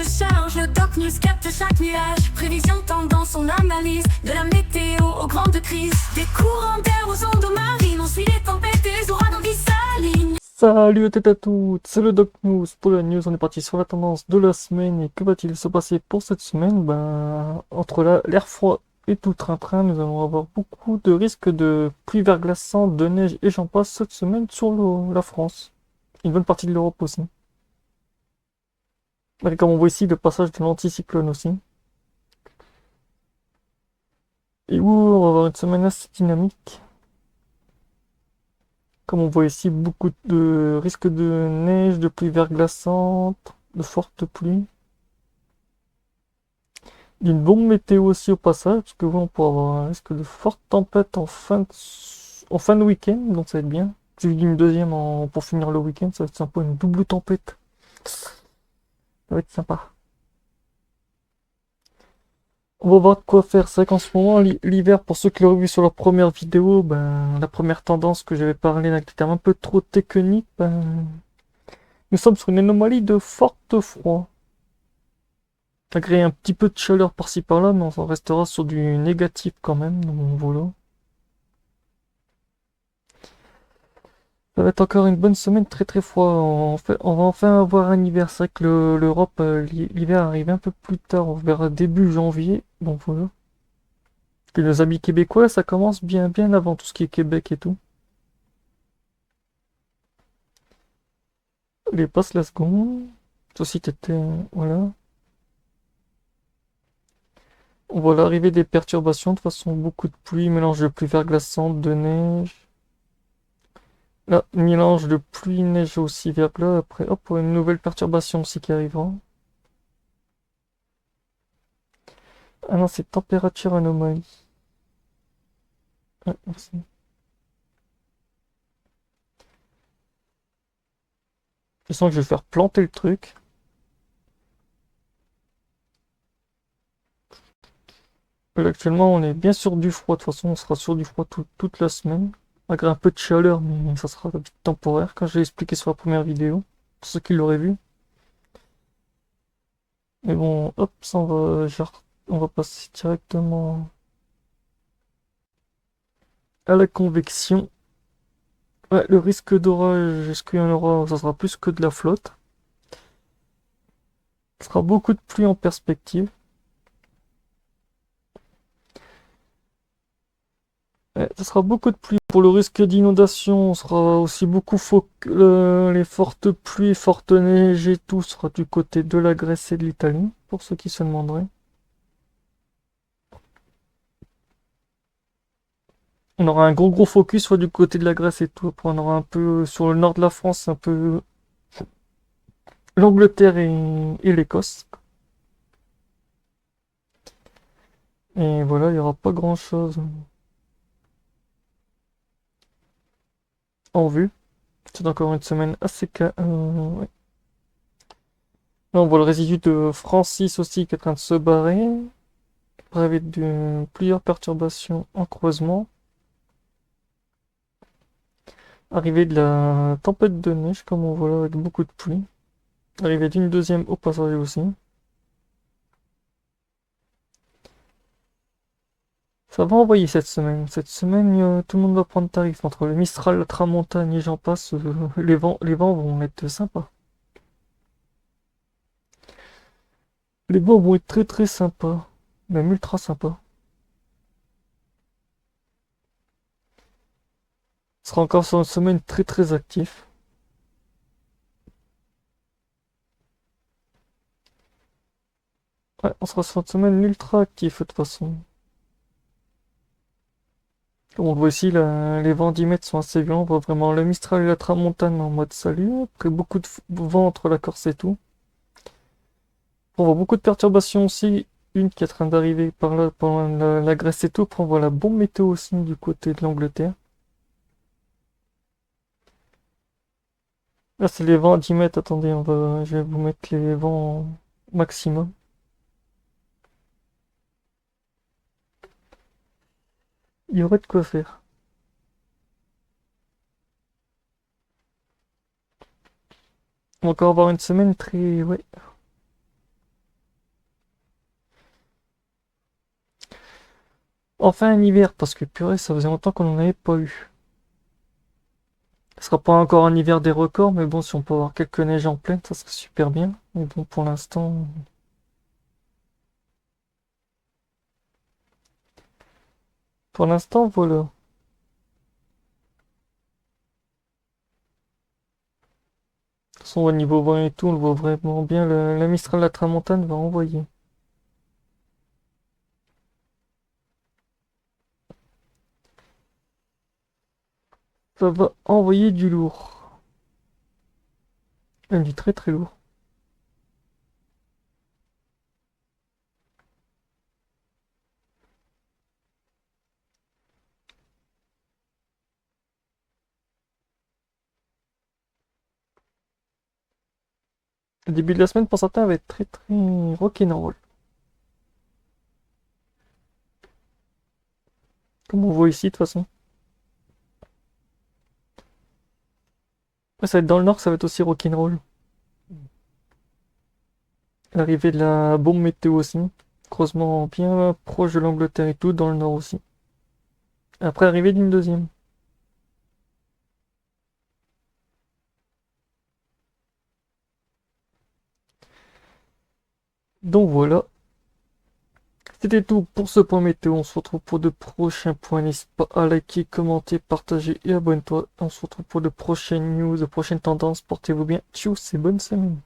se charge, le Doc News capte chaque nuage. Prévision, tendance, on analyse. De la météo aux grandes crises. Des courants d'air aux ondes marines. On suit les tempêtes et les ouragans qui s'alignent. Salut à toutes et à toutes, c'est le Doc News. Pour la news, on est parti sur la tendance de la semaine. Et que va-t-il se passer pour cette semaine? Entre l'air froid et tout train-train, nous allons avoir beaucoup de risques de pluie verglaçante, de neige et j'en passe cette semaine sur la France. Une bonne partie de l'Europe aussi. Et comme on voit ici, le passage de l'anticyclone aussi. Et où on va avoir une semaine assez dynamique. Comme on voit ici, beaucoup de risques de neige, de pluie verglaçante, de fortes pluies. D'une bombe météo aussi au passage, parce que oui, on pourrait avoir un risque de forte tempête en fin de week-end, donc ça va être bien. J'ai vu une deuxième pour finir le week-end, ça va être sympa, une double tempête. Ça va être sympa. On va voir de quoi faire. C'est vrai qu'en ce moment, l'hiver, pour ceux qui l'auraient vu sur la première vidéo, la première tendance que j'avais parlé, là, qui était un peu trop technique, nous sommes sur une anomalie de forte froid. Malgré un petit peu de chaleur par-ci par-là, mais on restera sur du négatif quand même, donc voilà. Ça va être encore une bonne semaine très très froid. On va enfin avoir un hiver. C'est vrai que l'Europe, l'hiver arrive un peu plus tard. On verra début janvier. Donc voilà. Et nos amis québécois, ça commence bien bien avant tout ce qui est Québec et tout. Les passe la seconde. Ceci t'étais. Voilà. On voit l'arrivée des perturbations. De toute façon, beaucoup de pluie, mélange de pluie verglaçante, de neige. Là, mélange de pluie, neige aussi verglas. Après, hop, une nouvelle perturbation aussi qui arrivera. Ah non, c'est température anomalie. Ouais, merci. Je sens que je vais faire planter le truc. Là, actuellement, on est bien sur du froid. De toute façon, on sera sur du froid toute la semaine. Malgré un peu de chaleur, mais ça sera temporaire, quand j'ai expliqué sur la première vidéo. Pour ceux qui l'auraient vu. Mais bon, hop, ça on va passer directement à la convection. Ouais, le risque d'orage, est-ce qu'il y en aura? Ça sera plus que de la flotte. Ce sera beaucoup de pluie en perspective. Ouais, ce sera beaucoup de pluie. Pour le risque d'inondation, on sera aussi beaucoup les fortes pluies, fortes neiges et tout sera du côté de la Grèce et de l'Italie, pour ceux qui se demanderaient. On aura un gros focus soit du côté de la Grèce et tout. Après, on aura un peu sur le nord de la France, un peu l'Angleterre et l'Écosse. Et voilà, il n'y aura pas grand-chose en vue. C'est encore une semaine assez ouais. Là, on voit le résidu de Francis aussi qui est en train de se barrer. Avec plusieurs perturbations en creusement. Arrivée de la tempête de neige, comme on voit là, avec beaucoup de pluie. Arrivée d'une deuxième au passage aussi. Ça va envoyer cette semaine. Cette semaine, tout le monde va prendre tarif. Entre le Mistral, la Tramontane et j'en passe, les vents vont être sympas. Les vents vont être très très sympas. Même ultra sympas. Ce sera encore sur une semaine très très actif. Ouais, on sera sur une semaine ultra actif de toute façon. Comme on le voit ici, les vents d'10 mètres sont assez violents. On voit vraiment le Mistral et la Tramontane en mode salut. Après beaucoup de vent entre la Corse et tout. On voit beaucoup de perturbations aussi. Une qui est en train d'arriver par là, par la Grèce et tout. Après on voit la bombe météo aussi du côté de l'Angleterre. Là c'est les vents à 10 mètres. Attendez, je vais vous mettre les vents maximum. Il y aurait de quoi faire. On va encore avoir une semaine très... Ouais. Enfin un hiver, parce que purée, ça faisait longtemps qu'on n'en avait pas eu. Ce sera pas encore un hiver des records, mais bon, si on peut avoir quelques neiges en pleine, ça serait super bien. Mais bon, pour l'instant... Pour l'instant, voilà. De toute façon, au niveau vent et tout, on le voit vraiment bien. La Mistral, la Tramontane va envoyer. Ça va envoyer du lourd. Même du très très lourd. Le début de la semaine, pour certains, va être très très rock'n'roll. Comme on voit ici, de toute façon. Après, ça va être dans le nord, ça va être aussi rock'n'roll. L'arrivée de la bombe météo aussi. Creusement bien proche de l'Angleterre et tout, dans le nord aussi. Après, arrivée d'une deuxième. Donc voilà. C'était tout pour ce point météo. On se retrouve pour de prochains points. N'hésite pas à liker, commenter, partager et abonne-toi. On se retrouve pour de prochaines news, de prochaines tendances. Portez-vous bien. Tchuss et bonne semaine.